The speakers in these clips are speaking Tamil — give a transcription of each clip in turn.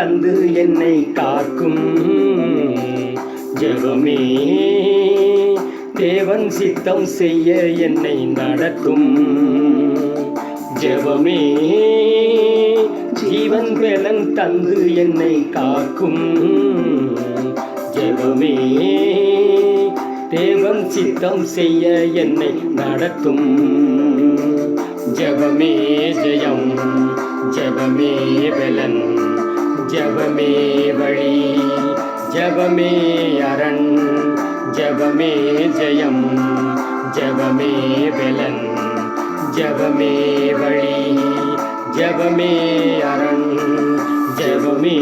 தந்து என்னை காக்கும் ஜெபமே தேவன் சித்தம் செய்ய என்னை நடத்தும் ஜெபமே ஜீவன் பலன் தந்து என்னை காக்கும் ஜெபமே தேவன் சித்தம் செய்ய என்னை நடத்தும் ஜெபமே ஜெயம் ஜெபமே பலன் ஜெபமே வழி ஜெபமே அரண் ஜெபமே ஜெயம் ஜெபமே பலன் ஜெபமே வழி ஜெபமே அரண் ஜெபமே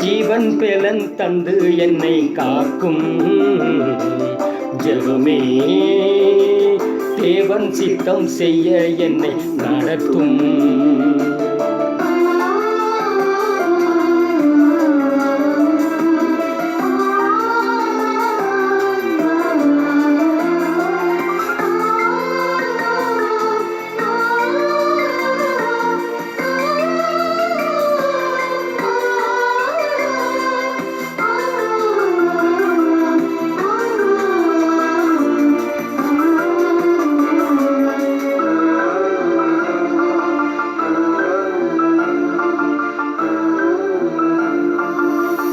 ஜீவன் பலன் தந்து என்னை காக்கும் ஜெபமே தேவன் சித்தம் செய்ய என்னை நடத்தும்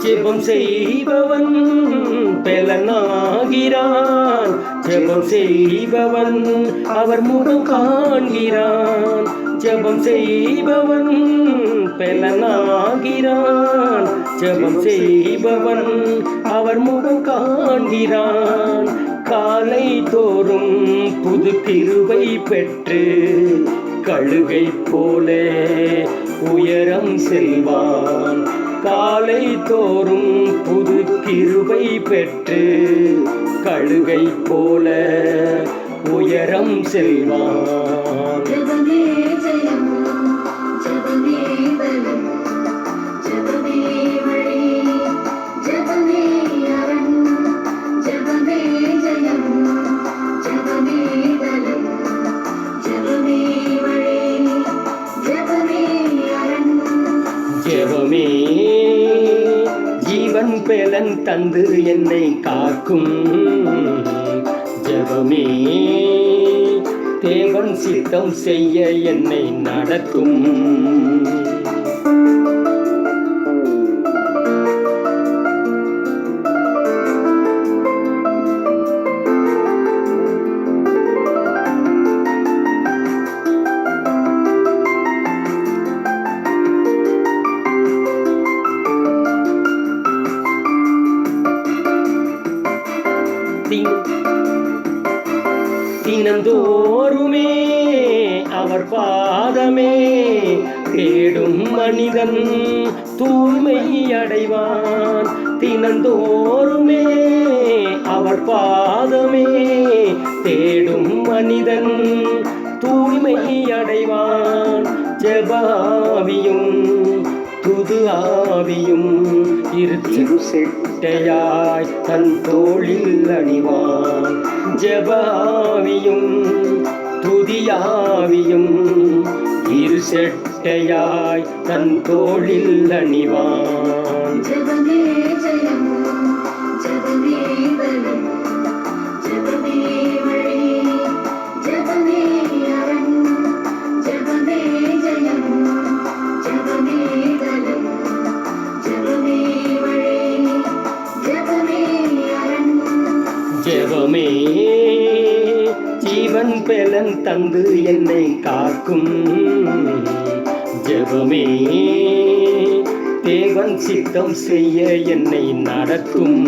ஜெபம் செய்பவன் பலனாகிறான் ஜெபம் செய்பவன் அவர் முகம் காண்கிறான் ஜெபம் செய்பவன் பலனாகிறான் ஜெபம் செய்பவன் அவர் முகம் காண்கிறான் காலை தோறும் புது கிருபை பெற்று கழுகை போல உயரம் செல்வான் காலை தோறும் புது கிருபை பெற்று கழுகை போல உயரம் செல்வான் ஜெபமே ஜெயம் ஜெபமே பலன் ஜெபமே வழி ஜெபமே அரண் ஜெபமே ஜெயம் ஜெபமே பலன் ஜெபமே வழி ஜெபமே அரண் ஜெபமே ஜீவன் பலன் தந்து என்னை காக்கும் ஜெபமே தேவன் சித்தம் செய்ய என்னை நடத்தும் தினந்தோறுமே அவர் பாதமே தேடும் மனிதன் தூய்மை அடைவான் தினந்தோறுமே அவர் பாதமே தேடும் மனிதன் தூய்மை அடைவான் ஜெபாவியும் துது ஆவியும் இரு செட்டையாய் தன் தோளில் அணிவான் ஜெபாவியும் துதியாவியும் இரு செட்டையாய் தன் தோளில் அணிவான் ஜெபமே ஜெயம் ஜெபமே பலன் ஜெபமே வழி ஜெபமே அரண் ஜெபமே ஜெயம் ஜெபமே பலன் ஜெபமே வழி ஜெபமே அரண் ஜெபமே ஜீவன் பலன் தந்து என்னை காக்கும் ஜெபமே தேவன் சித்தம் செய்ய என்னை நடத்தும்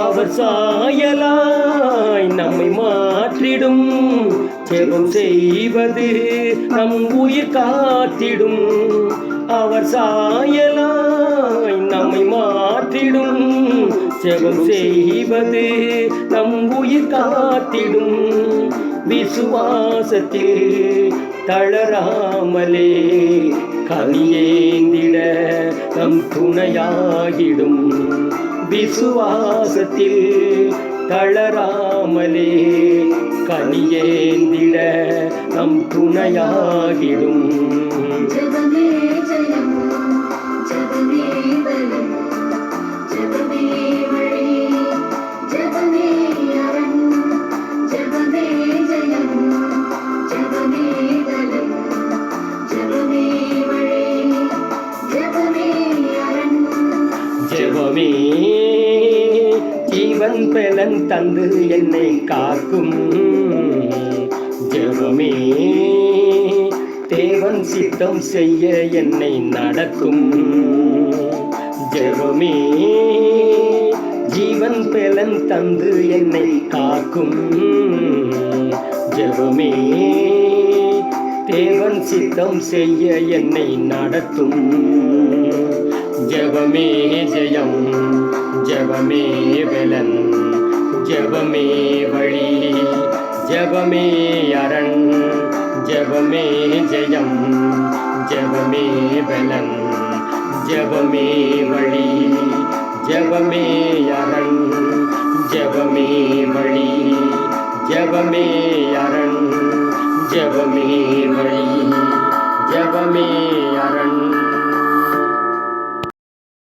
அவர் சாயலாய் நம்மை மாற்றிடும் ஜெபம் செய்வது நம் உயிர் காத்திடும், அவர் சாயலாய் நம்மை மாற்றிடும். ஜெபம் செய்வது நம் உயிர் காத்திடும், விசுவாசத்தில் தளராமலே கனியேந்திட நம் துணையாகிடும். விசுவாசத்தில் தளராமலே கனியேந்திட நம் துணையாகிடும். ஜெபமே ஜெயம், ஜெபமே பலம், ஜெபமே வழி, ஜெபமே அரண், ஜெபமே ஜெயம், ஜெபமே பலம், ஜெபமே வழி, ஜெபமே அரண். ஜெபமே ஜீவன் பலன் தந்து என்னை காக்கும். ஜெபமே தேவன் சித்தம் செய்ய என்னை நடத்தும். ஜெபமே ஜீவன் பலன் தந்து என்னை காக்கும். ஜெபமே தேவன் சித்தம் செய்ய என்னை நடத்தும். ஜெபமே ஜெயம், ஜெபமே பலன், ஜெபமே வழி, ஜெபமே அரண், ஜெபமே ஜெயம், ஜெபமே பலன், ஜெபமே வழி, ஜெபமே அரண், ஜெபமே வழி, ஜெபமே அரண், ஜெபமே வழி, ஜெபமே அரண்.